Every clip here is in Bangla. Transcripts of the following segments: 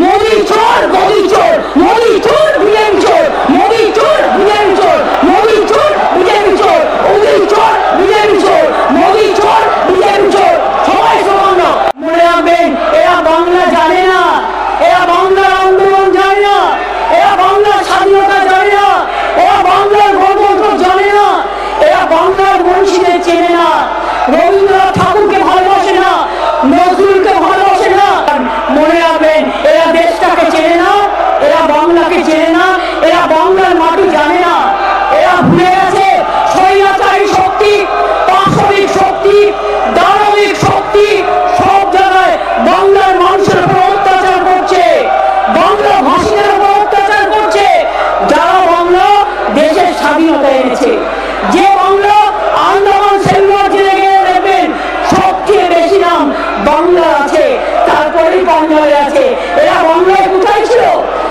মোদি চোর গদি চোর, মোদি চোর বিজেপি চোর, মোদি চোর বিজেপি চোর, মোদি চোর বিজেপি চোর, মোদি চোর বিজেপি চোর, মোদি চোর বিজেপি চোর। সবাই সমান না, মনে রাখবেন এরা বাংলা জানে না, এরা বাংলার আন্দোলন জানে না, এরা বাংলার স্বাধীনতা জানে না, এরা বাংলার গণতন্ত্র জানে না, এরা বাংলার মনীষীদের চেনে না, রবীন্দ্রনাথ ঠাকুরকে ভালোবাসে না, নজরুলকে ভালোবাসে না। মনে রাখবেন এরা দেশটাকে চেনে না, এরা বাংলাকে চেনে না, এরা বাংলার মাটি জানে না, এরা ভুলে গেছে স্বৈরাচারী শক্তি, পাশবিক শক্তি, দানবিক শক্তি সব জায়গায় বাংলার মানুষের উপর অত্যাচার করছে, বাংলা ভাষীদের উপর অত্যাচার করছে। যারা বাংলা দেশের স্বাধীনতা এনেছে, যে বাংলা আন্দামান সেলুলার জেলে গিয়ে দেখবেন সবচেয়ে বেশি নাম বাংলা আছে, তারপরেই বাংলায় আছে। এরা বাংলায় কোথায় ছিল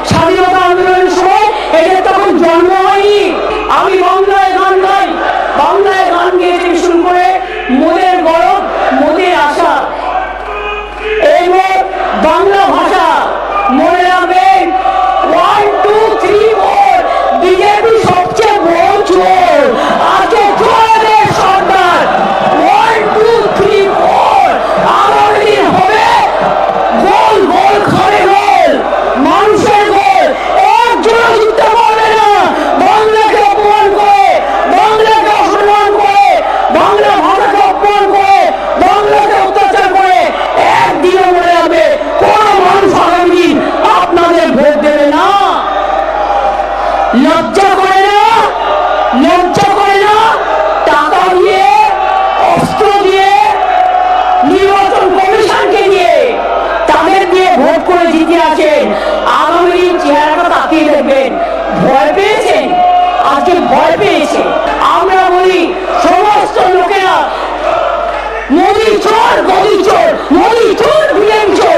স্বাধীনতা আন্দোলনের সময়? এদের তখন জন্ম হয়নি। আমি বাংলায় গান গাই, বাংলায় গান গেয়ে শুরু করে মোদের গরব মোদের আশা, এই বাংলা ভাষা। মনে রাখবেন 1 2 3 4 বিজেপি সবচেয়ে বড় চোর আজকে চোরের সরকার। 1 2 3 4 আগামী দিন হবে গোল গোল খালে গোল, মানুষের গোল। একজন জিততে পারবে না বাংলাকে অপমান করে, বাংলাকে অসম্মান করে, বাংলা ভাষাকে অপমান করে, বাংলাকে অত্যাচার করে। একদিনও মনে রাখবে কোন মানুষ আগামী দিন আপনাদের ভোট দেবে না। লজ্জা করে না, লজ্জা করে না? টাকা দিয়ে, অস্ত্র দিয়ে, নির্বাচন কমিশনকে দিয়ে, তাদের দিয়ে ভোট করে জিতে আছেন। আগামী দিন চেহারাটা তাকিয়ে দেখবেন ভয় পেয়েছেন, আজকে ভয় পেয়েছে। আমরা বলি সমস্ত লোকেরা মোদি চোর গদি চোর, মোদি চোর বিজেপি চোর।